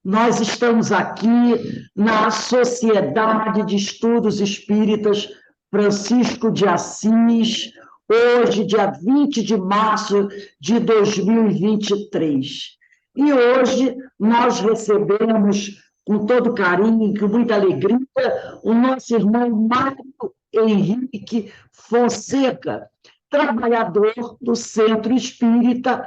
Nós estamos aqui na Sociedade de Estudos Espíritas Francisco de Assis, hoje, dia 20 de março de 2023. E hoje nós recebemos, com todo carinho e com muita alegria, o nosso irmão Mário Henrique Fonseca, trabalhador do Centro Espírita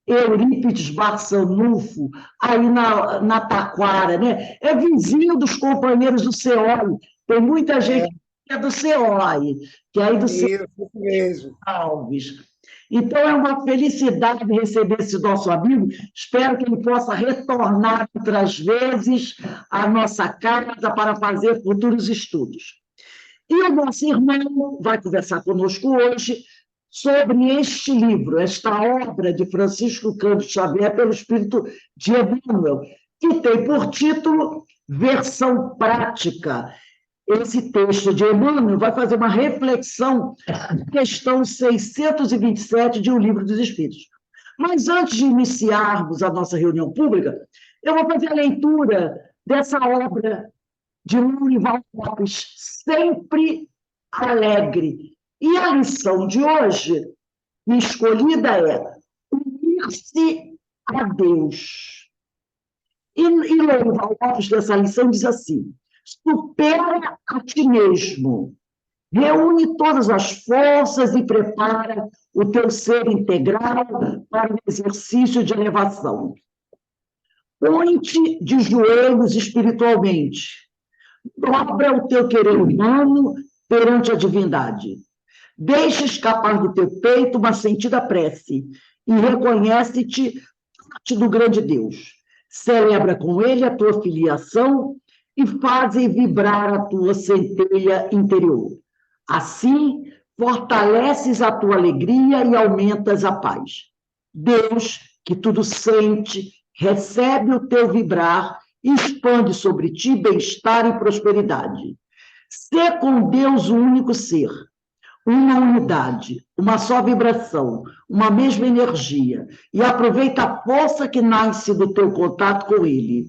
Eurípides Barçanufo, aí na Taquara, né? É vizinho dos companheiros do CEOI. Tem muita gente que é do CEOI, que é aí do CEOI Isso mesmo. Alves. Então, é uma felicidade receber esse nosso amigo. Espero que ele possa retornar outras vezes à nossa casa para fazer futuros estudos. E o nosso irmão vai conversar conosco hoje sobre este livro, esta obra de Francisco Cândido Xavier, pelo Espírito de Emmanuel, que tem por título Versão Prática. Esse texto de Emmanuel vai fazer uma reflexão da questão 627 de O Livro dos Espíritos. Mas antes de iniciarmos a nossa reunião pública, eu vou fazer a leitura dessa obra de Lourival Lopes, Sempre Alegre. E a lição de hoje, escolhida, é unir-se a Deus. E Lourival Lopes, nessa lição, diz assim: supera a ti mesmo, reúne todas as forças e prepara o teu ser integral para o exercício de elevação. Põe-te de joelhos espiritualmente, dobra o teu querer humano perante a divindade. Deixa escapar do teu peito uma sentida prece e reconhece-te parte do grande Deus. Celebra com ele a tua filiação e faze vibrar a tua centelha interior. Assim, fortaleces a tua alegria e aumentas a paz. Deus, que tudo sente, recebe o teu vibrar e expande sobre ti bem-estar e prosperidade. Sê com Deus o único ser, uma unidade, uma só vibração, uma mesma energia, e aproveita a força que nasce do teu contato com Ele.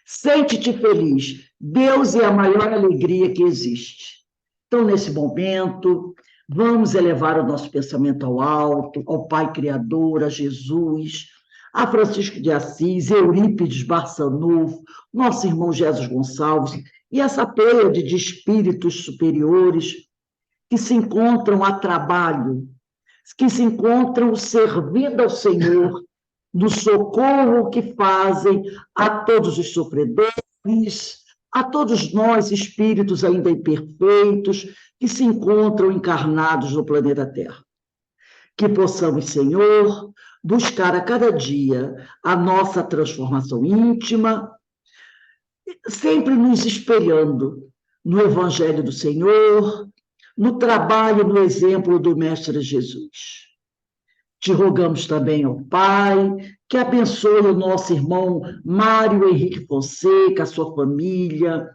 Sente-te feliz, Deus é a maior alegria que existe. Então, nesse momento, vamos elevar o nosso pensamento ao alto, ao Pai Criador, a Jesus, a Francisco de Assis, Eurípides Barçanufo, nosso irmão Jesus Gonçalves, e essa pleiade de espíritos superiores que se encontram a trabalho, que se encontram servindo ao Senhor, no socorro que fazem a todos os sofredores, a todos nós, espíritos ainda imperfeitos, que se encontram encarnados no planeta Terra. Que possamos, Senhor, buscar a cada dia a nossa transformação íntima, sempre nos espelhando no Evangelho do Senhor, no trabalho, no exemplo do Mestre Jesus. Te rogamos também, ó Pai, que abençoe o nosso irmão Mário Henrique Fonseca, a sua família,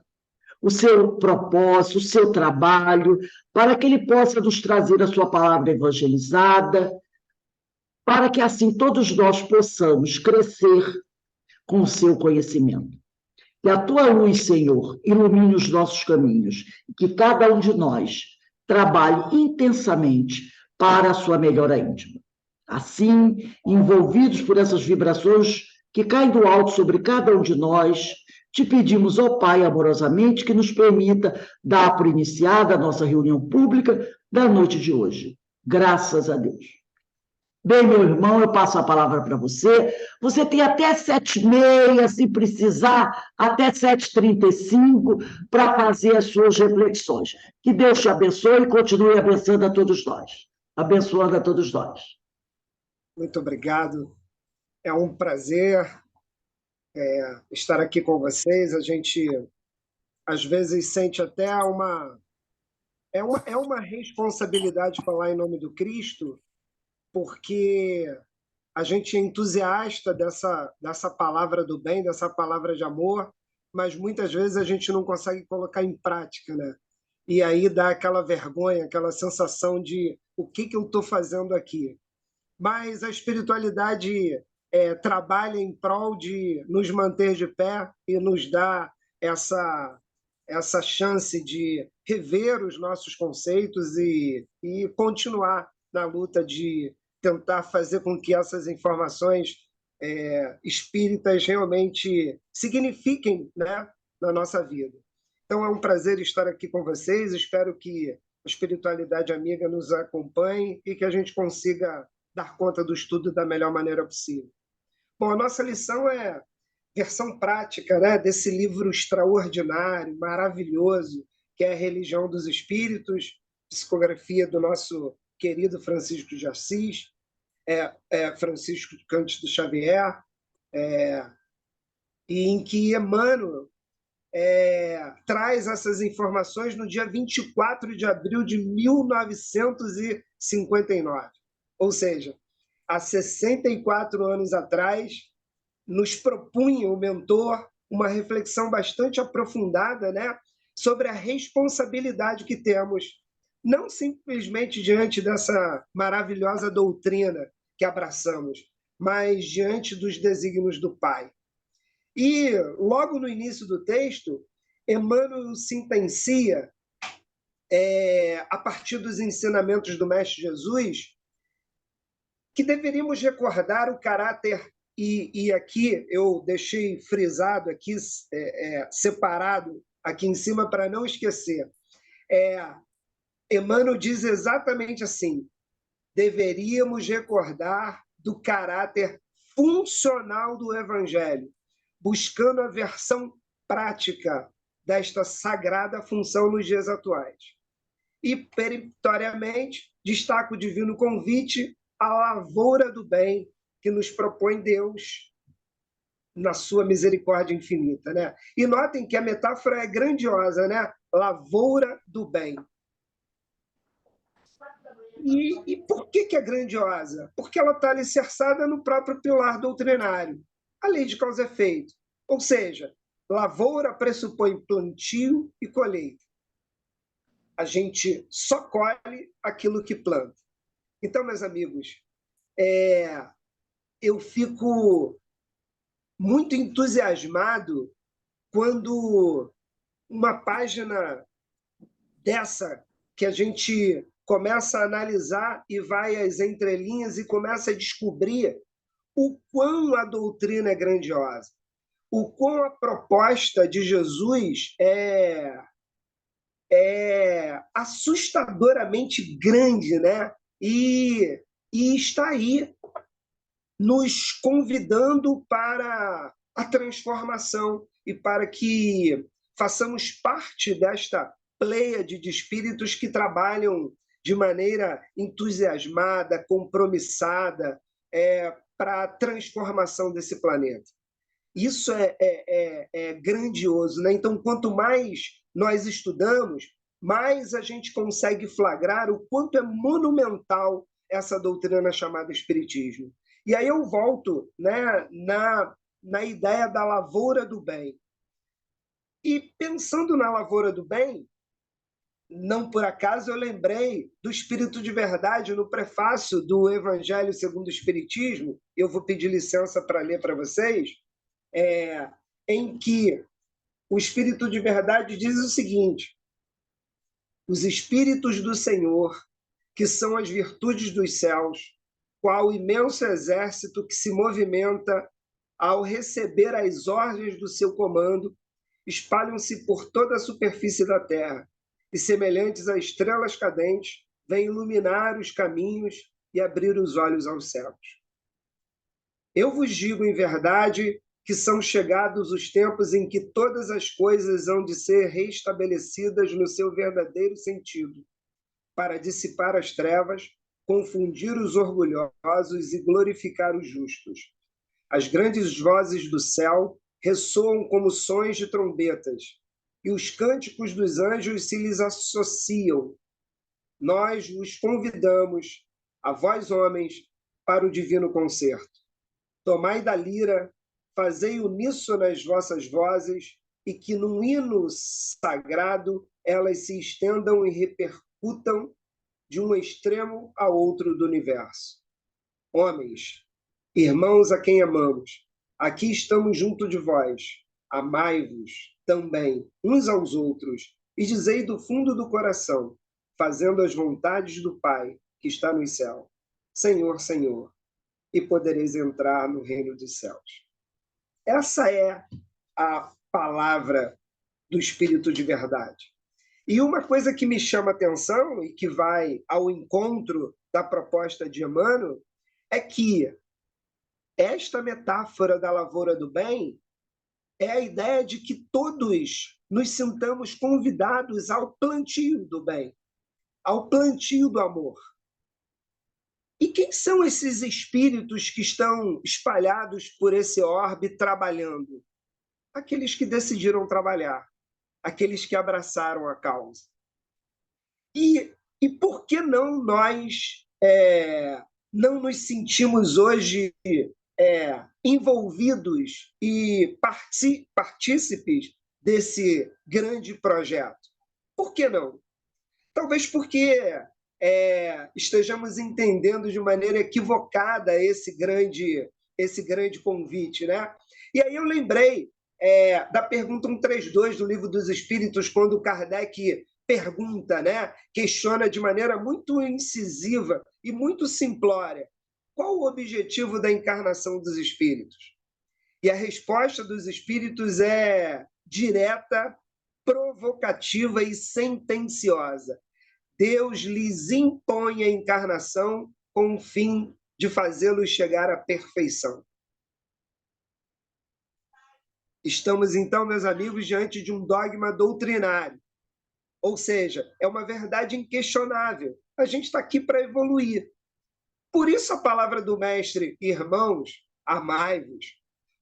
o seu propósito, o seu trabalho, para que ele possa nos trazer a sua palavra evangelizada, para que assim todos nós possamos crescer com o seu conhecimento. Que a tua luz, Senhor, ilumine os nossos caminhos, e que cada um de nós trabalhe intensamente para a sua melhora íntima. Assim, envolvidos por essas vibrações que caem do alto sobre cada um de nós, te pedimos, ó Pai, amorosamente, que nos permita dar por iniciada a nossa reunião pública da noite de hoje. Graças a Deus. Bem, meu irmão, eu passo a palavra para você. Você tem até 7h30, se precisar, até 7h35, para fazer as suas reflexões. Que Deus te abençoe e continue abençoando a todos nós. Abençoando a todos nós. Muito obrigado. É um prazer estar aqui com vocês. A gente, às vezes, sente até uma responsabilidade falar em nome do Cristo, porque a gente é entusiasta dessa palavra do bem, dessa palavra de amor, mas muitas vezes a gente não consegue colocar em prática, né? E aí dá aquela vergonha, aquela sensação de o que eu estou fazendo aqui. Mas a espiritualidade trabalha em prol de nos manter de pé e nos dá essa chance de rever os nossos conceitos e continuar na luta de tentar fazer com que essas informações espíritas realmente signifiquem, né, na nossa vida. Então, é um prazer estar aqui com vocês. Espero que a espiritualidade amiga nos acompanhe e que a gente consiga dar conta do estudo da melhor maneira possível. Bom, a nossa lição é versão prática, né, desse livro extraordinário, maravilhoso, que é a Religião dos Espíritos, psicografia do nosso querido Francisco de Assis, Francisco Cândido Xavier, e em que Emmanuel traz essas informações no dia 24 de abril de 1959. Ou seja, há 64 anos atrás, nos propunha o mentor uma reflexão bastante aprofundada, né, sobre a responsabilidade que temos, não simplesmente diante dessa maravilhosa doutrina que abraçamos, mas diante dos desígnios do Pai. E, logo no início do texto, Emmanuel sentencia, a partir dos ensinamentos do Mestre Jesus, que deveríamos recordar o caráter, e aqui eu deixei frisado, aqui, separado, aqui em cima, para não esquecer. Emmanuel diz exatamente assim: deveríamos recordar do caráter funcional do Evangelho, buscando a versão prática desta sagrada função nos dias atuais. E, peremptoriamente, destaca o divino convite à lavoura do bem que nos propõe Deus na sua misericórdia infinita, né? E notem que a metáfora é grandiosa, né? Lavoura do bem. E por que é grandiosa? Porque ela está alicerçada no próprio pilar doutrinário, a lei de causa e efeito. Ou seja, lavoura pressupõe plantio e colheita. A gente só colhe aquilo que planta. Então, meus amigos, eu fico muito entusiasmado quando uma página dessa, que a gente começa a analisar e vai às entrelinhas e começa a descobrir o quão a doutrina é grandiosa, o quão a proposta de Jesus é assustadoramente grande, né? E está aí nos convidando para a transformação e para que façamos parte desta pleiade de espíritos que trabalham de maneira entusiasmada, compromissada, para a transformação desse planeta. Isso é grandioso, né? Então, quanto mais nós estudamos, mais a gente consegue flagrar o quanto é monumental essa doutrina chamada Espiritismo. E aí eu volto, né, na ideia da lavoura do bem. E pensando na lavoura do bem, não por acaso eu lembrei do Espírito de Verdade no prefácio do Evangelho segundo o Espiritismo, eu vou pedir licença para ler para vocês, em que o Espírito de Verdade diz o seguinte: os Espíritos do Senhor, que são as virtudes dos céus, qual imenso exército que se movimenta ao receber as ordens do seu comando, espalham-se por toda a superfície da terra e, semelhantes a estrelas cadentes, vêm iluminar os caminhos e abrir os olhos aos céus. Eu vos digo em verdade que são chegados os tempos em que todas as coisas hão de ser reestabelecidas no seu verdadeiro sentido, para dissipar as trevas, confundir os orgulhosos e glorificar os justos. As grandes vozes do céu ressoam como sons de trombetas, e os cânticos dos anjos se lhes associam. Nós vos convidamos, a vós homens, para o divino concerto. Tomai da lira, fazei uníssono as vossas vozes, e que num hino sagrado elas se estendam e repercutam de um extremo a outro do universo. Homens, Irmãos a quem amamos, aqui estamos junto de vós. Amai-vos também uns aos outros e dizei do fundo do coração, fazendo as vontades do Pai que está no céu. Senhor, Senhor, e podereis entrar no reino dos céus. Essa é a palavra do Espírito de verdade. E uma coisa que me chama atenção e que vai ao encontro da proposta de Emmanuel é que esta metáfora da lavoura do bem é a ideia de que todos nos sintamos convidados ao plantio do bem, ao plantio do amor. E quem são esses espíritos que estão espalhados por esse orbe trabalhando? Aqueles que decidiram trabalhar, aqueles que abraçaram a causa. E por que não nós não nos sentimos hoje envolvidos e partícipes desse grande projeto? Por que não? Talvez porque estejamos entendendo de maneira equivocada esse grande convite, né? E aí eu lembrei da pergunta 132 do Livro dos Espíritos, quando Kardec pergunta, né, questiona de maneira muito incisiva e muito simplória: qual o objetivo da encarnação dos espíritos? E a resposta dos espíritos é direta, provocativa e sentenciosa. Deus lhes impõe a encarnação com o fim de fazê-los chegar à perfeição. Estamos, então, meus amigos, diante de um dogma doutrinário. Ou seja, é uma verdade inquestionável. A gente está aqui para evoluir. Por isso a palavra do mestre, irmãos, amai-vos,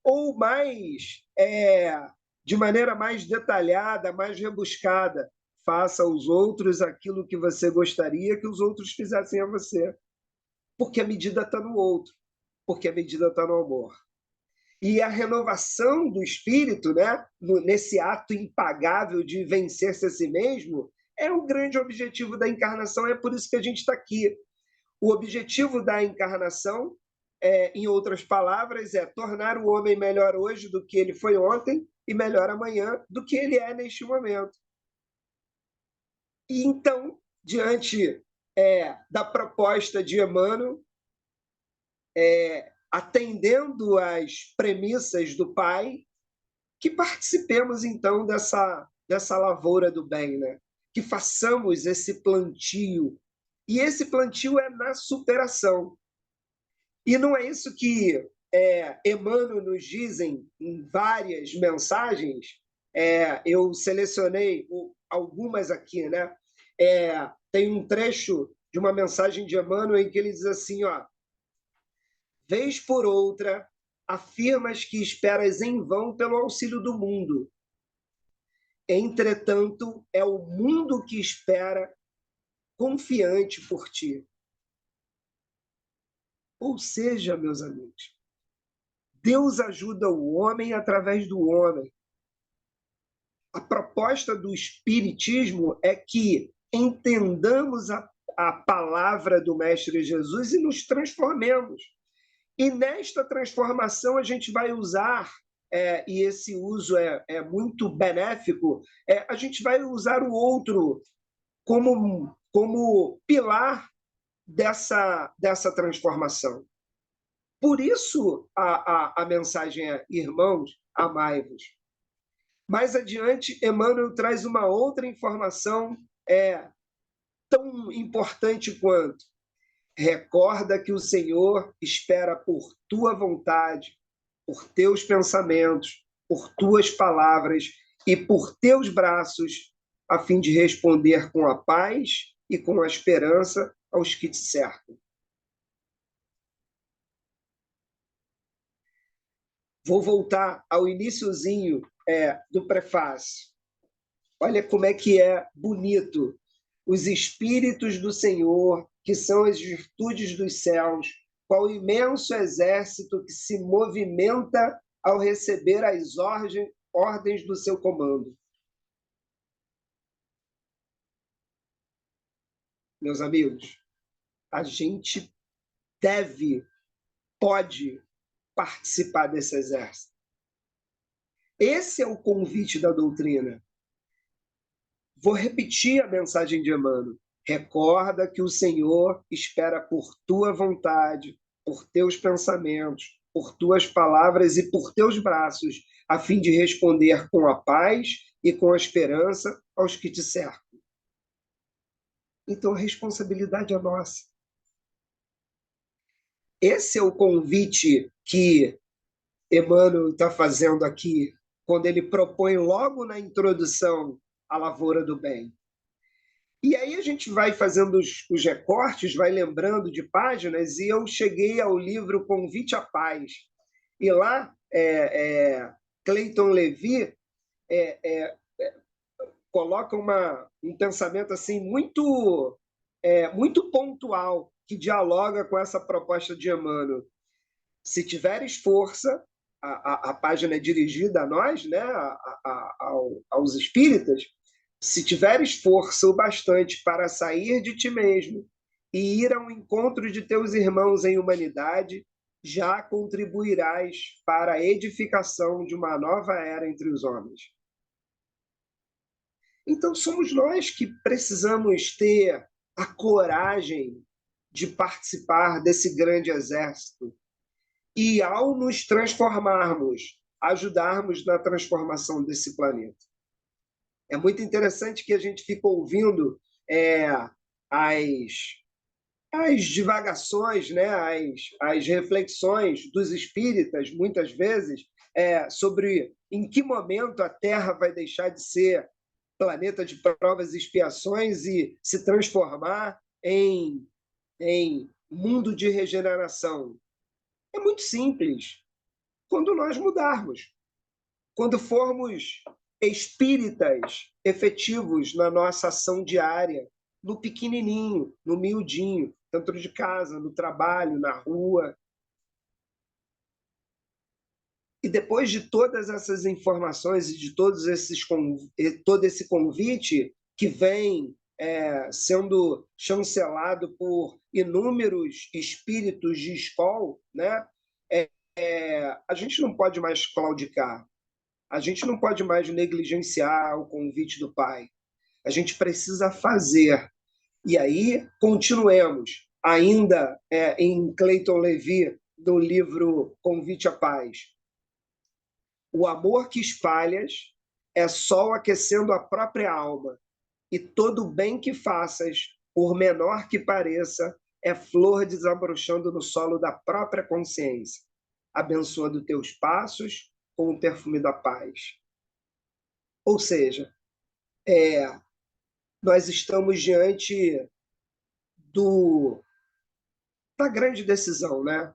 ou de maneira mais detalhada, mais rebuscada, faça aos outros aquilo que você gostaria que os outros fizessem a você. Porque a medida está no outro, porque a medida está no amor. E a renovação do espírito, né, nesse ato impagável de vencer-se a si mesmo, é o grande objetivo da encarnação, é por isso que a gente está aqui. O objetivo da encarnação, em outras palavras, é tornar o homem melhor hoje do que ele foi ontem e melhor amanhã do que ele é neste momento. E então, diante da proposta de Emmanuel, atendendo às premissas do Pai, que participemos então dessa lavoura do bem, né? Que façamos esse plantio. E esse plantio é na superação. E não é isso que Emmanuel nos dizem em várias mensagens. Eu selecionei algumas aqui, né? Tem um trecho de uma mensagem de Emmanuel em que ele diz assim, ó: vez por outra, afirmas que esperas em vão pelo auxílio do mundo. Entretanto, é o mundo que espera confiante por ti. Ou seja, meus amigos, Deus ajuda o homem através do homem. A proposta do Espiritismo é que entendamos a palavra do Mestre Jesus e nos transformemos. E nesta transformação a gente vai usar, e esse uso é muito benéfico, a gente vai usar o outro como pilar dessa transformação. Por isso a mensagem é: irmãos, amai-vos. Mais adiante, Emmanuel traz uma outra informação tão importante quanto: recorda que o Senhor espera por tua vontade, por teus pensamentos, por tuas palavras e por teus braços, a fim de responder com a paz e com a esperança aos que te cercam. Vou voltar ao iniciozinho do prefácio. Olha como é que é bonito. Os espíritos do Senhor, que são as virtudes dos céus, qual imenso exército que se movimenta ao receber as ordens do seu comando. Meus amigos, a gente deve pode participar desse exército. Esse é o convite da doutrina. Vou repetir a mensagem de Emmanuel. Recorda que o Senhor espera por tua vontade, por teus pensamentos, por tuas palavras e por teus braços, a fim de responder com a paz e com a esperança aos que te cercam. Então, a responsabilidade é nossa. Esse é o convite que Emmanuel está fazendo aqui, quando ele propõe logo na introdução a lavoura do bem. E aí a gente vai fazendo os recortes, vai lembrando de páginas, e eu cheguei ao livro Convite à Paz. E lá, Clayton Levy coloca um pensamento assim muito pontual, que dialoga com essa proposta de Emmanuel. Se tiveres força, a página é dirigida a nós, né, aos espíritas, se tiveres força o bastante para sair de ti mesmo e ir ao encontro de teus irmãos em humanidade, já contribuirás para a edificação de uma nova era entre os homens. Então, somos nós que precisamos ter a coragem de participar desse grande exército e, ao nos transformarmos, ajudarmos na transformação desse planeta. É muito interessante que a gente fica ouvindo as divagações, né? as reflexões dos espíritas, muitas vezes, sobre em que momento a Terra vai deixar de ser planeta de provas e expiações e se transformar em mundo de regeneração. É muito simples. Quando nós mudarmos, quando formos espíritas efetivos na nossa ação diária, no pequenininho, no miudinho, dentro de casa, no trabalho, na rua. E depois de todas essas informações e de todo esse convite que vem sendo chancelado por inúmeros espíritos de escola, né? A gente não pode mais claudicar, a gente não pode mais negligenciar o convite do Pai. A gente precisa fazer. E aí, continuemos, ainda em Clayton Levy, do livro Convite à Paz. O amor que espalhas é sol aquecendo a própria alma, e todo o bem que faças, por menor que pareça, é flor desabrochando no solo da própria consciência, abençoando teus passos com o perfume da paz. Ou seja, nós estamos diante da grande decisão, né?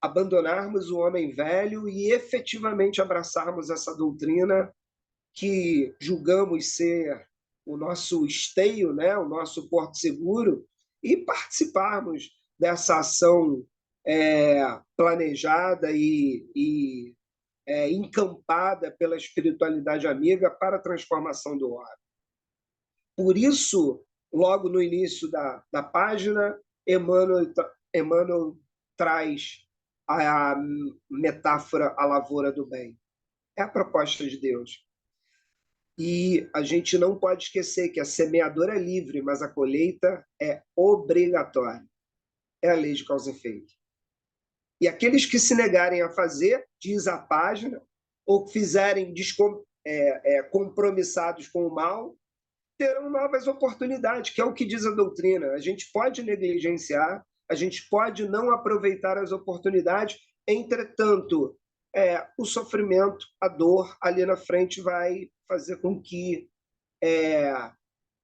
Abandonarmos o homem velho e efetivamente abraçarmos essa doutrina que julgamos ser o nosso esteio, né? O nosso porto seguro, e participarmos dessa ação planejada e encampada pela espiritualidade amiga para a transformação do homem. Por isso, logo no início da página, Emmanuel traz a metáfora a lavoura do bem. É a proposta de Deus. E a gente não pode esquecer que a semeadora é livre, mas a colheita é obrigatória. É a lei de causa e efeito. E aqueles que se negarem a fazer, diz a página, ou que fizerem compromissados com o mal, terão novas oportunidades, que é o que diz a doutrina. A gente pode negligenciar, a gente pode não aproveitar as oportunidades, entretanto, o sofrimento, a dor ali na frente vai fazer com que,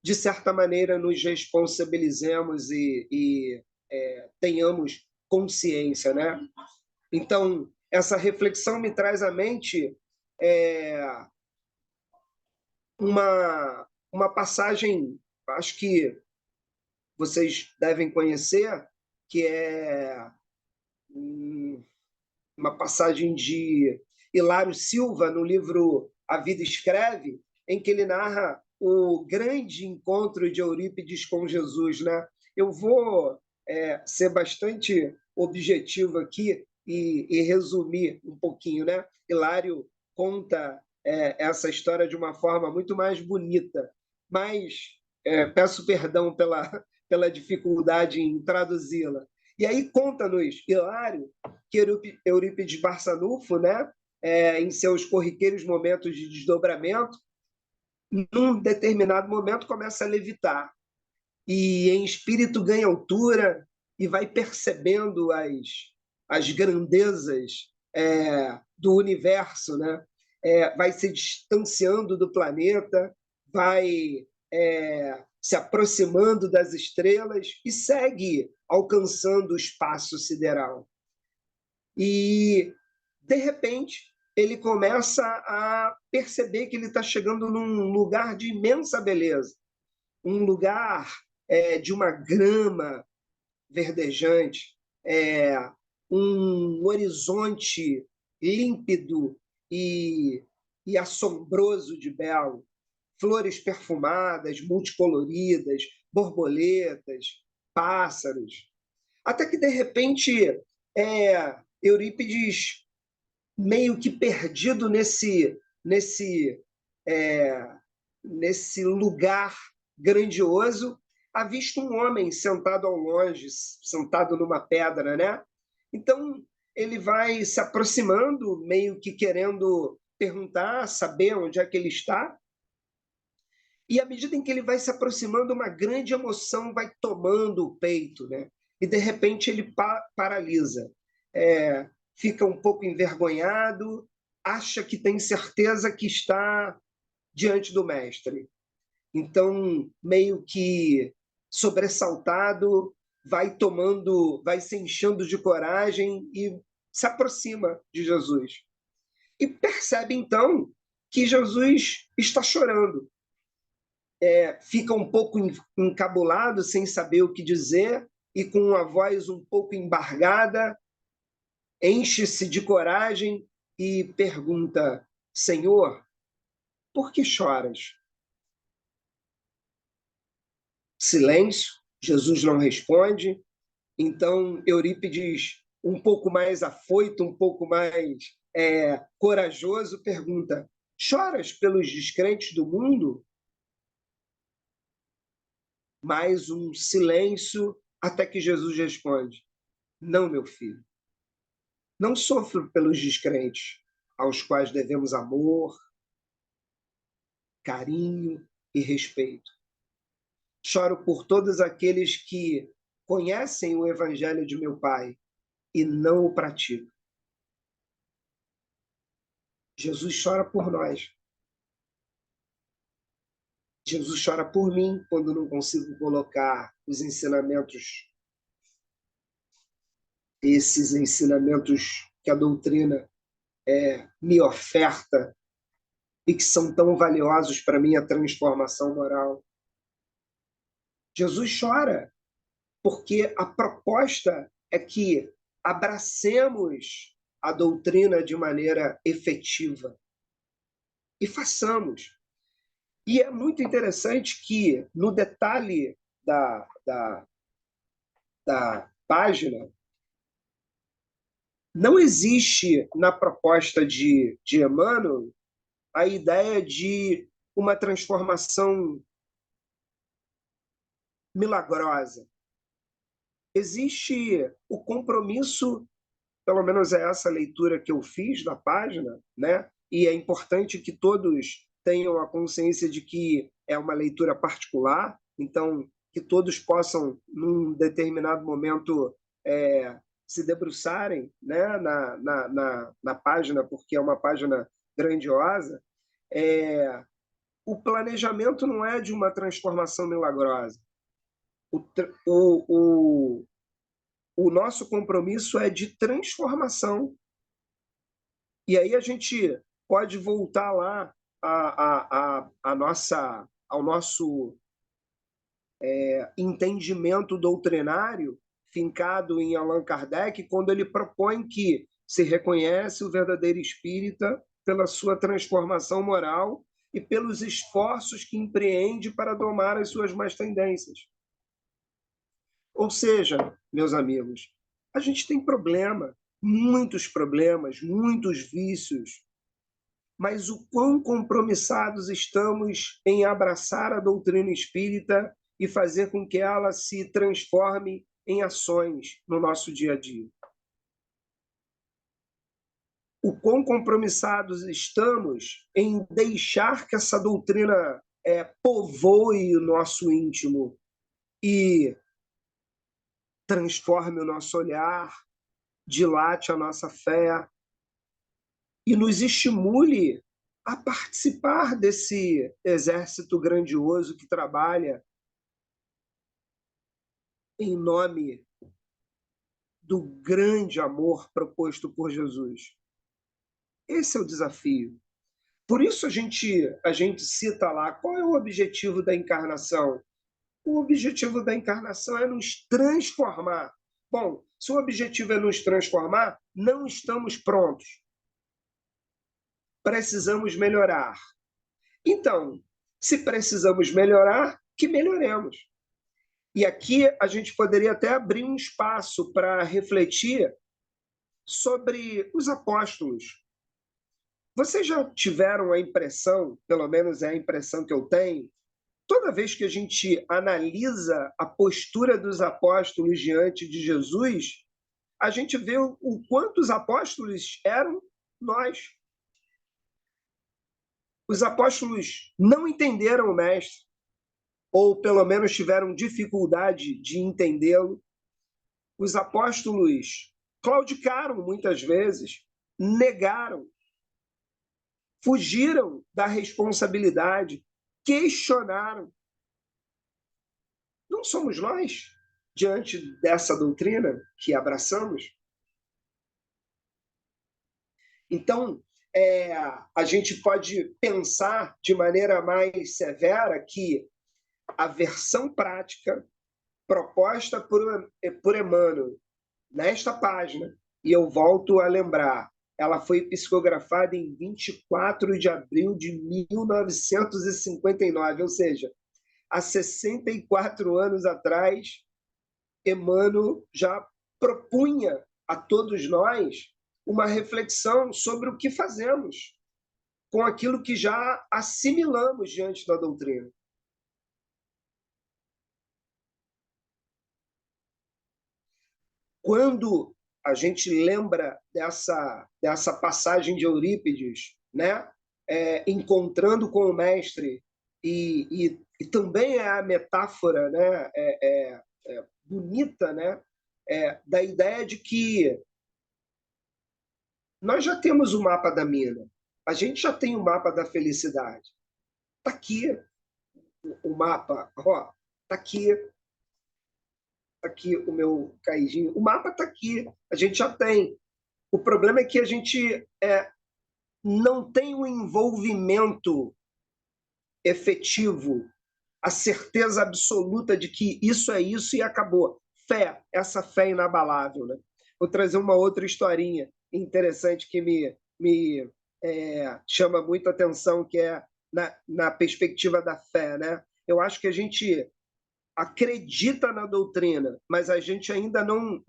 de certa maneira, nos responsabilizemos e tenhamos consciência, né? Então, essa reflexão me traz à mente uma passagem, acho que vocês devem conhecer, que é uma passagem de Hilário Silva, no livro A Vida Escreve, em que ele narra o grande encontro de Eurípides com Jesus, né? Eu vou ser bastante objetivo aqui e resumir um pouquinho, né? Hilário conta essa história de uma forma muito mais bonita, mas peço perdão pela dificuldade em traduzi-la. E aí conta-nos Hilário que Eurípides Barçanufo, né, em seus corriqueiros momentos de desdobramento, num determinado momento começa a levitar e em espírito ganha altura e vai percebendo as grandezas do universo, né? Vai se distanciando do planeta, vai se aproximando das estrelas e segue alcançando o espaço sideral. E, de repente, ele começa a perceber que ele está chegando num lugar de imensa beleza, um lugar de uma grama verdejante, um horizonte límpido e assombroso de belo, flores perfumadas, multicoloridas, borboletas, pássaros. Até que, de repente, Eurípides, meio que perdido nesse lugar grandioso, avista um homem sentado ao longe, sentado numa pedra, né? Então ele vai se aproximando, meio que querendo perguntar, saber onde é que ele está. E à medida em que ele vai se aproximando, uma grande emoção vai tomando o peito, né? E de repente ele paralisa, fica um pouco envergonhado, acha que tem certeza que está diante do mestre. Então, meio que sobressaltado, vai se enchendo de coragem e se aproxima de Jesus. E percebe, então, que Jesus está chorando. Fica um pouco encabulado, sem saber o que dizer, e com uma voz um pouco embargada, enche-se de coragem e pergunta: Senhor, por que choras? Silêncio, Jesus não responde. Então, Eurípides, um pouco mais afoito, um pouco mais corajoso, pergunta: choras pelos descrentes do mundo? Mais um silêncio, até que Jesus responde: não, meu filho, não sofro pelos descrentes, aos quais devemos amor, carinho e respeito. Choro por todos aqueles que conhecem o evangelho de meu Pai e não o praticam. Jesus chora por nós. Jesus chora por mim quando não consigo colocar os ensinamentos, esses ensinamentos que a doutrina me oferta e que são tão valiosos para a minha transformação moral. Jesus chora porque a proposta é que abracemos a doutrina de maneira efetiva e façamos. E é muito interessante que, no detalhe da página, não existe na proposta de Emmanuel a ideia de uma transformação milagrosa. Existe o compromisso, pelo menos é essa leitura que eu fiz da página, né? E é importante que todos tenham a consciência de que é uma leitura particular, então que todos possam, num determinado momento, se debruçarem, né, na página, porque é uma página grandiosa. O planejamento não é de uma transformação milagrosa. O nosso compromisso é de transformação. E aí a gente pode voltar lá ao nosso entendimento doutrinário, fincado em Allan Kardec, quando ele propõe que se reconhece o verdadeiro espírita pela sua transformação moral e pelos esforços que empreende para domar as suas más tendências. Ou seja, meus amigos, A gente tem problema, muitos problemas, muitos vícios, mas o quão compromissados estamos em abraçar a doutrina espírita e fazer com que ela se transforme em ações no nosso dia a dia. O quão compromissados estamos em deixar que essa doutrina povoe o nosso íntimo e transforme o nosso olhar, dilate a nossa fé e nos estimule a participar desse exército grandioso que trabalha em nome do grande amor proposto por Jesus. Esse é o desafio. Por isso a gente cita lá qual é o objetivo da encarnação. O objetivo da encarnação é nos transformar. Bom, se o objetivo é nos transformar, não estamos prontos. Precisamos melhorar. Então, se precisamos melhorar, que melhoremos. E aqui a gente poderia até abrir um espaço para refletir sobre os apóstolos. Vocês já tiveram a impressão, pelo menos é a impressão que eu tenho, toda vez que a gente analisa a postura dos apóstolos diante de Jesus, a gente vê o quanto os apóstolos eram nós. Os apóstolos não entenderam o Mestre, ou pelo menos tiveram dificuldade de entendê-lo. Os apóstolos claudicaram muitas vezes, negaram, fugiram da responsabilidade, questionaram. Não somos nós, diante dessa doutrina que abraçamos? Então, a gente pode pensar de maneira mais severa que a versão prática proposta por Emmanuel nesta página, e eu volto a lembrar, ela foi psicografada em 24 de abril de 1959, ou seja, há 64 anos atrás, Emmanuel já propunha a todos nós uma reflexão sobre o que fazemos com aquilo que já assimilamos diante da doutrina. Quando a gente lembra dessa passagem de Eurípides, né? Encontrando com o mestre, e também é a metáfora, né? Bonita, né? Da ideia de que nós já temos o mapa da mina, a gente já tem o mapa da felicidade. Está aqui o mapa, ó, está aqui o meu caidinho. O mapa está aqui, a gente já tem. O problema é que a gente não tem um envolvimento efetivo, a certeza absoluta de que isso é isso e acabou. Fé, essa fé inabalável. Né? Vou trazer uma outra historinha interessante que me chama muita atenção, que é na perspectiva da fé. Né? Eu acho que a gente acredita na doutrina, mas a gente ainda não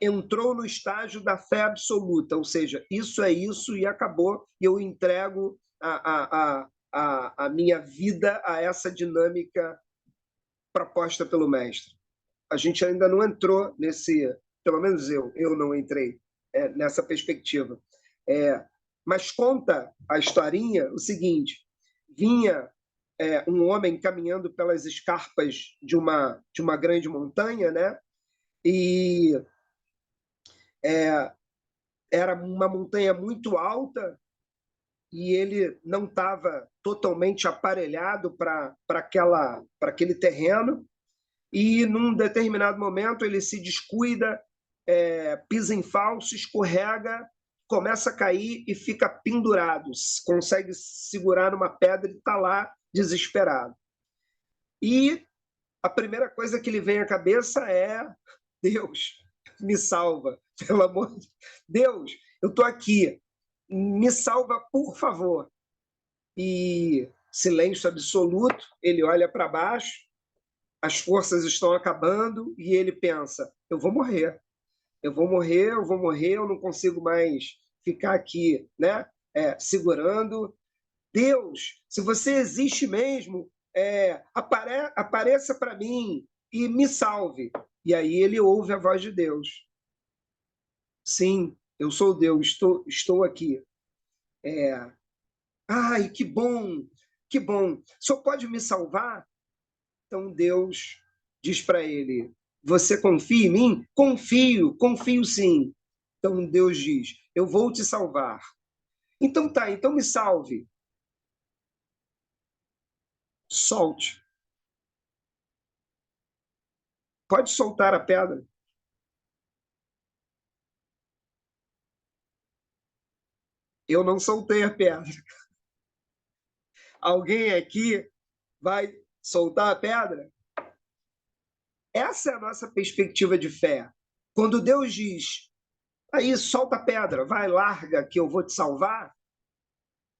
entrou no estágio da fé absoluta, ou seja, isso é isso e acabou, e eu entrego a minha vida a essa dinâmica proposta pelo mestre. A gente ainda não entrou nesse, pelo menos eu não entrei nessa perspectiva. Mas conta a historinha o seguinte: vinha um homem caminhando pelas escarpas de uma grande montanha, né? E era uma montanha muito alta e ele não estava totalmente aparelhado para aquele terreno, e num determinado momento ele se descuida, pisa em falso, escorrega, começa a cair e fica pendurado, consegue segurar numa pedra e está lá desesperado. E a primeira coisa que lhe vem à cabeça é: Deus, me salva, pelo amor de Deus, eu estou aqui, me salva, por favor. E silêncio absoluto, ele olha para baixo, as forças estão acabando e ele pensa: eu vou morrer, eu vou morrer, eu vou morrer, eu não consigo mais ficar aqui, né, segurando. Deus, se você existe mesmo, apareça para mim e me salve. E aí ele ouve a voz de Deus. Sim, eu sou Deus, estou aqui. Ai, que bom, que bom. Só pode me salvar? Então Deus diz para ele: você confia em mim? Confio, confio sim. Então Deus diz: eu vou te salvar. Então tá, então me salve. Solte. Pode soltar a pedra. Eu não soltei a pedra. Alguém aqui vai soltar a pedra? Essa é a nossa perspectiva de fé. Quando Deus diz: aí, solta a pedra, vai, larga, que eu vou te salvar,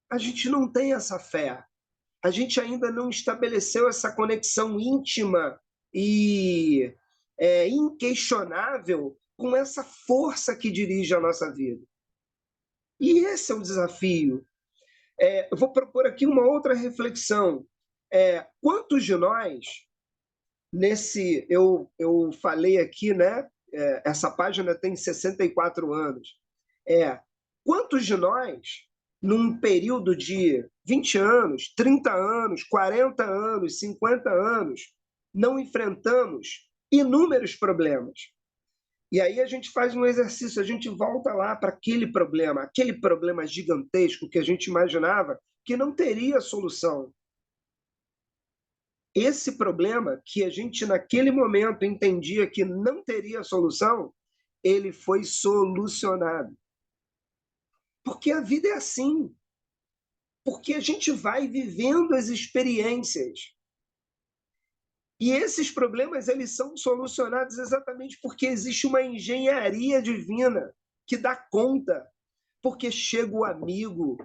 a gente não tem essa fé. A gente ainda não estabeleceu essa conexão íntima e inquestionável com essa força que dirige a nossa vida. E esse é o desafio. Eu vou propor aqui uma outra reflexão. Quantos de nós, eu falei aqui, né? Essa página tem 64 anos. Quantos de nós, num período de 20 anos, 30 anos, 40 anos, 50 anos, não enfrentamos inúmeros problemas? E aí a gente faz um exercício, a gente volta lá para aquele problema gigantesco que a gente imaginava que não teria solução. Esse problema que a gente naquele momento entendia que não teria solução, ele foi solucionado. Porque a vida é assim. Porque a gente vai vivendo as experiências. E esses problemas eles são solucionados exatamente porque existe uma engenharia divina que dá conta, porque chega o amigo,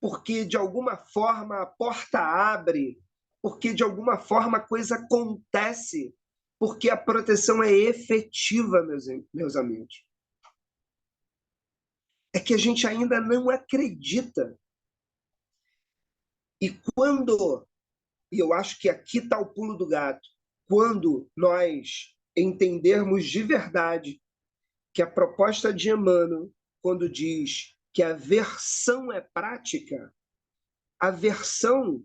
porque de alguma forma a porta abre, porque de alguma forma a coisa acontece, porque a proteção é efetiva, meus amigos. É que a gente ainda não acredita. E eu acho que aqui está o pulo do gato, quando nós entendermos de verdade que a proposta de Emmanuel, quando diz que a versão é prática, a versão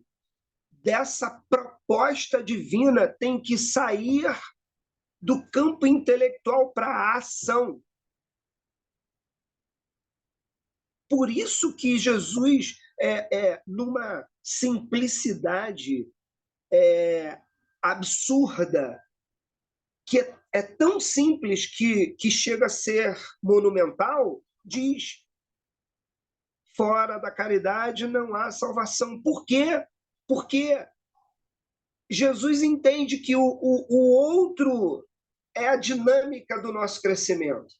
dessa proposta divina tem que sair do campo intelectual para a ação. Por isso que Jesus, numa simplicidade absurda, que é tão simples que chega a ser monumental, diz: fora da caridade não há salvação. Por quê? Porque Jesus entende que o outro é a dinâmica do nosso crescimento.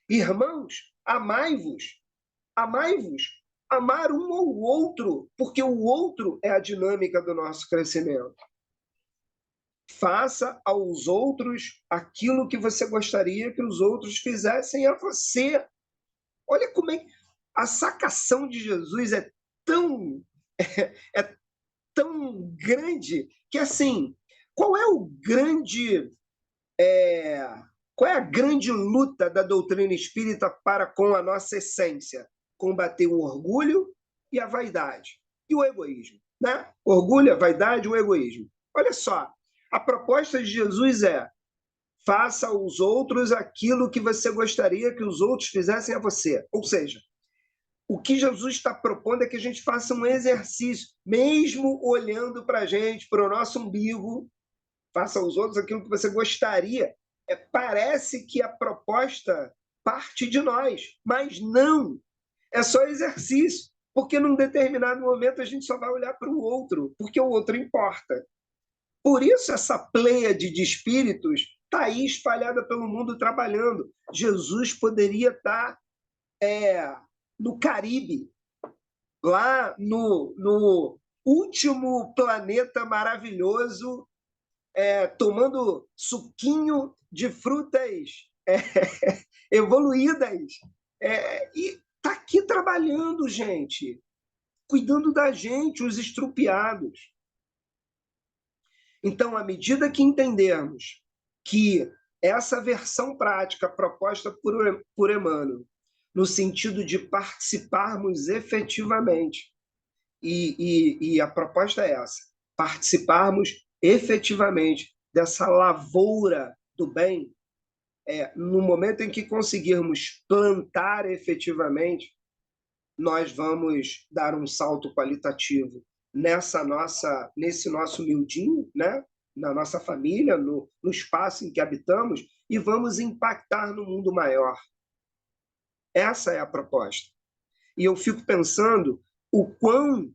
Irmãos, amai-vos, amai-vos, amar um ao outro, porque o outro é a dinâmica do nosso crescimento. Faça aos outros aquilo que você gostaria que os outros fizessem a você. Olha como a sacação de Jesus é tão grande que, assim, qual é a grande luta da doutrina espírita para com a nossa essência? Combater o orgulho e a vaidade e o egoísmo, né? Orgulho, a vaidade e o egoísmo. Olha só, a proposta de Jesus é: faça aos outros aquilo que você gostaria que os outros fizessem a você. Ou seja, o que Jesus está propondo é que a gente faça um exercício, mesmo olhando para a gente, para o nosso umbigo, faça aos outros aquilo que você gostaria. Parece que a proposta parte de nós, mas não. É só exercício, porque num determinado momento a gente só vai olhar para o outro, porque o outro importa. Por isso essa pleiade de espíritos está aí espalhada pelo mundo trabalhando. Jesus poderia estar no Caribe, lá no último planeta maravilhoso tomando suquinho de frutas evoluídas. E está aqui trabalhando, gente, cuidando da gente, os estrupiados. Então, à medida que entendermos que essa versão prática proposta por Emmanuel, no sentido de participarmos efetivamente, e a proposta é essa, participarmos efetivamente dessa lavoura do bem, no momento em que conseguirmos plantar efetivamente, nós vamos dar um salto qualitativo nesse nosso miudinho, né? Na nossa família, no espaço em que habitamos, e vamos impactar no mundo maior. Essa é a proposta. E eu fico pensando o quão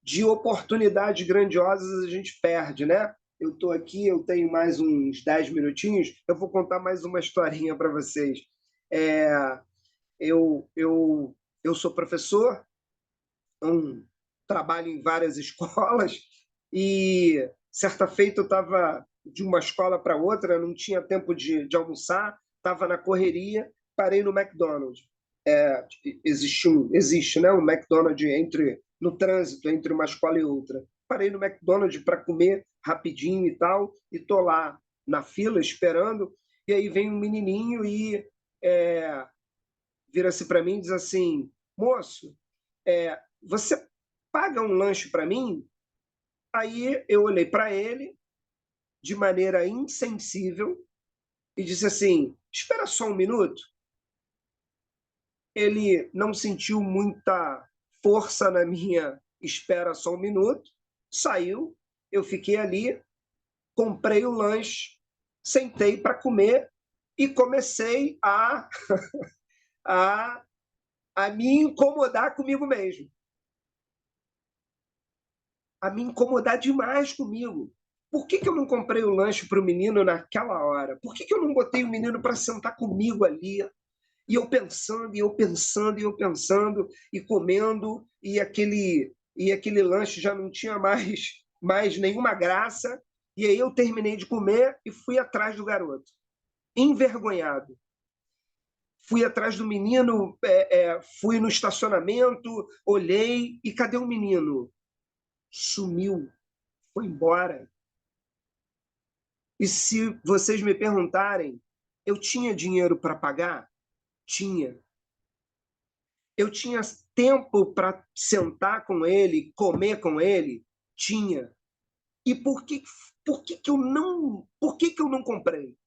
de oportunidades grandiosas a gente perde, né? Eu estou aqui, eu tenho mais uns 10 minutinhos, eu vou contar mais uma historinha para vocês. Eu sou professor, trabalho em várias escolas, e certa feita eu estava de uma escola para outra, não tinha tempo de almoçar, estava na correria, parei no McDonald's. Existe, né, um McDonald's no trânsito entre uma escola e outra. Parei no McDonald's para comer rapidinho e tal, e estou lá na fila esperando, e aí vem um menininho e vira-se para mim e diz assim: moço, você paga um lanche para mim? Aí eu olhei para ele de maneira insensível e disse assim: espera só um minuto. Ele não sentiu muita força na minha espera só um minuto, saiu, eu fiquei ali, comprei o lanche, sentei para comer e comecei a, a me incomodar comigo mesmo. A me incomodar demais comigo. Por que eu não comprei o lanche para o menino naquela hora? Por que eu não botei o menino para sentar comigo ali? E eu pensando, e eu pensando, e eu pensando, e comendo, e aquele lanche já não tinha mais nenhuma graça. E aí eu terminei de comer e fui atrás do garoto, envergonhado. Fui atrás do menino, fui no estacionamento, olhei, e cadê o menino? Sumiu, foi embora. E se vocês me perguntarem, eu tinha dinheiro para pagar? Tinha. Eu tinha tempo para sentar com ele, comer com ele? Tinha. E por que eu não comprei?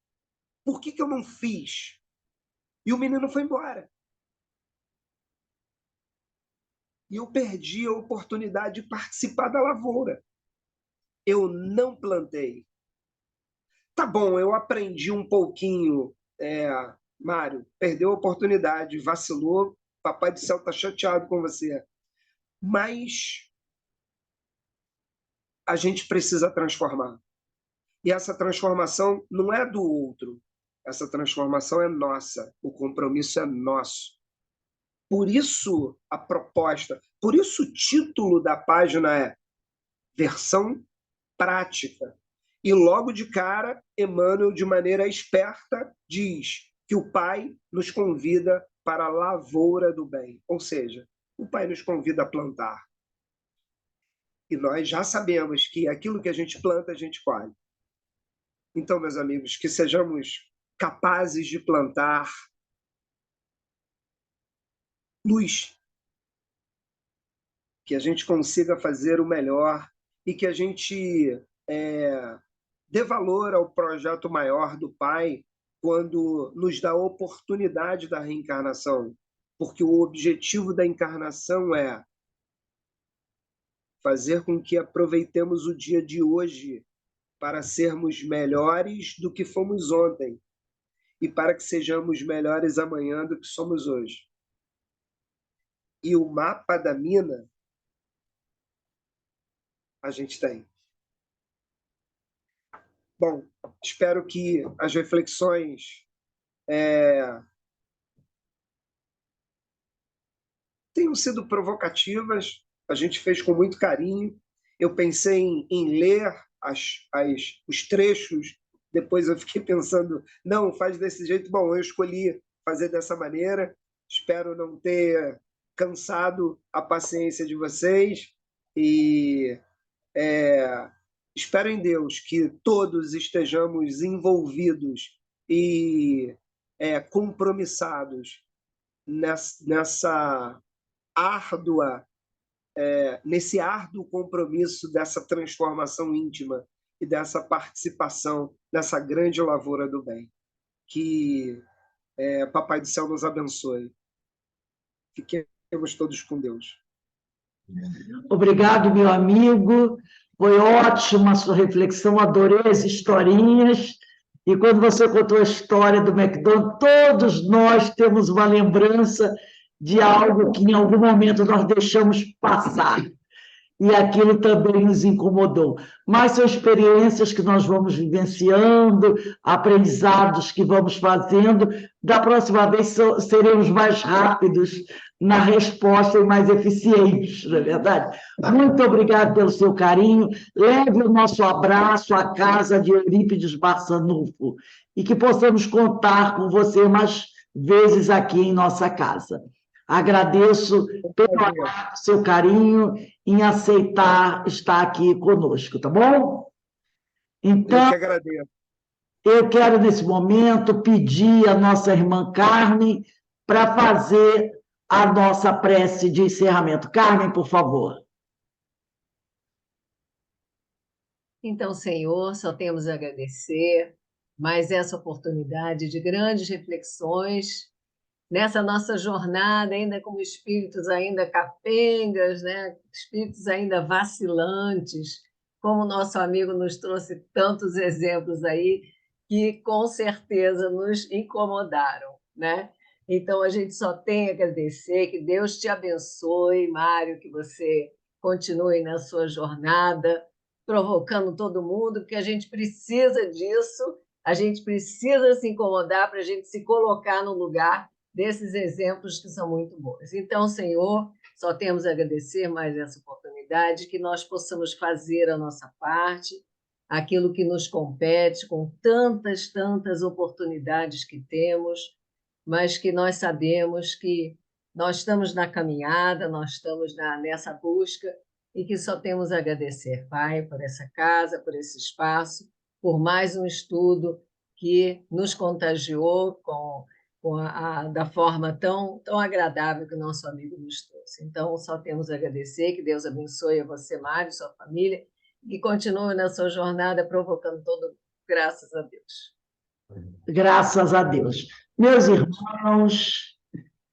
Por que eu não fiz? E o menino foi embora. E eu perdi a oportunidade de participar da lavoura. Eu não plantei. Tá bom, eu aprendi um pouquinho, Mário, perdeu a oportunidade, vacilou, Papai do Céu está chateado com você. Mas a gente precisa transformar. E essa transformação não é do outro, essa transformação é nossa, o compromisso é nosso. Por isso a proposta, por isso o título da página é Versão Prática. E logo de cara, Emmanuel, de maneira esperta, diz que o Pai nos convida para a lavoura do bem. Ou seja, o Pai nos convida a plantar. E nós já sabemos que aquilo que a gente planta, a gente colhe. Então, meus amigos, que sejamos capazes de plantar luz, que a gente consiga fazer o melhor e que a gente dê valor ao projeto maior do Pai quando nos dá a oportunidade da reencarnação, porque o objetivo da encarnação é fazer com que aproveitemos o dia de hoje para sermos melhores do que fomos ontem e para que sejamos melhores amanhã do que somos hoje. E o mapa da mina a gente tem. Bom, espero que as reflexões tenham sido provocativas. A gente fez com muito carinho. Eu pensei em ler os trechos. Depois eu fiquei pensando, não, faz desse jeito. Bom, eu escolhi fazer dessa maneira. Espero não ter cansado a paciência de vocês e espero em Deus que todos estejamos envolvidos e compromissados nessa árdua, nesse árduo compromisso dessa transformação íntima e dessa participação nessa grande lavoura do bem. Que Papai do Céu nos abençoe. Fiquemos todos com Deus. Obrigado, meu amigo. Foi ótima a sua reflexão, adorei as historinhas. E quando você contou a história do McDonald's, todos nós temos uma lembrança de algo que em algum momento nós deixamos passar. E aquilo também nos incomodou. Mas são experiências que nós vamos vivenciando, aprendizados que vamos fazendo. Da próxima vez seremos mais rápidos na resposta e mais eficientes, não é verdade? Muito obrigado pelo seu carinho. Leve o nosso abraço à casa de Eurípides Barçanufo e que possamos contar com você mais vezes aqui em nossa casa. Agradeço pelo seu carinho em aceitar estar aqui conosco, tá bom? Então, eu que agradeço. Eu quero, nesse momento, pedir à nossa irmã Carmen para fazer a nossa prece de encerramento. Carmen, por favor. Então, Senhor, só temos a agradecer mais essa oportunidade de grandes reflexões nessa nossa jornada, ainda como espíritos ainda capengas, né? Espíritos ainda vacilantes, como o nosso amigo nos trouxe tantos exemplos aí que com certeza nos incomodaram, né? Então a gente só tem a agradecer, que Deus te abençoe, Mário, que você continue na sua jornada, provocando todo mundo, porque a gente precisa disso, a gente precisa se incomodar para a gente se colocar no lugar desses exemplos que são muito bons. Então, Senhor, só temos a agradecer mais essa oportunidade, que nós possamos fazer a nossa parte, aquilo que nos compete, com tantas oportunidades que temos, mas que nós sabemos que nós estamos na caminhada, nós estamos nessa busca, e que só temos a agradecer, Pai, por essa casa, por esse espaço, por mais um estudo que nos contagiou da forma tão agradável que o nosso amigo nos trouxe. Então, só temos a agradecer, que Deus abençoe a você, Mário, sua família, e continue na sua jornada provocando todo, graças a Deus. Graças a Deus. Meus irmãos,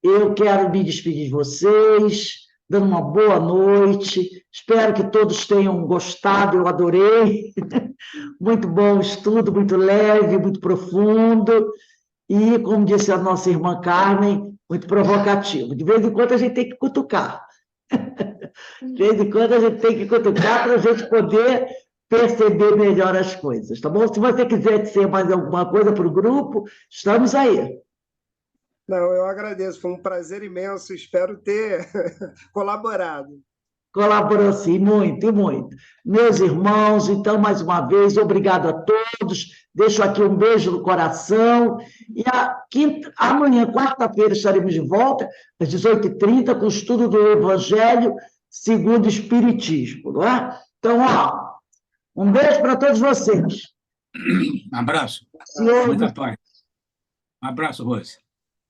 eu quero me despedir de vocês, dando uma boa noite. Espero que todos tenham gostado, eu adorei. Muito bom o estudo, muito leve, muito profundo. E, como disse a nossa irmã Carmen, muito provocativo. De vez em quando a gente tem que cutucar. De vez em quando a gente tem que cutucar para a gente poder perceber melhor as coisas, tá bom? Se você quiser dizer mais alguma coisa para o grupo, estamos aí. Não, eu agradeço, foi um prazer imenso, espero ter colaborado. Colaborou sim, muito, muito. Meus irmãos, então, mais uma vez, obrigado a todos. Deixo aqui um beijo no coração. E amanhã, quarta-feira, estaremos de volta, às 18h30, com o estudo do Evangelho segundo o Espiritismo, não é? Então, um beijo para todos vocês. Um abraço. Senhor... Muita paz. Um abraço, Rose.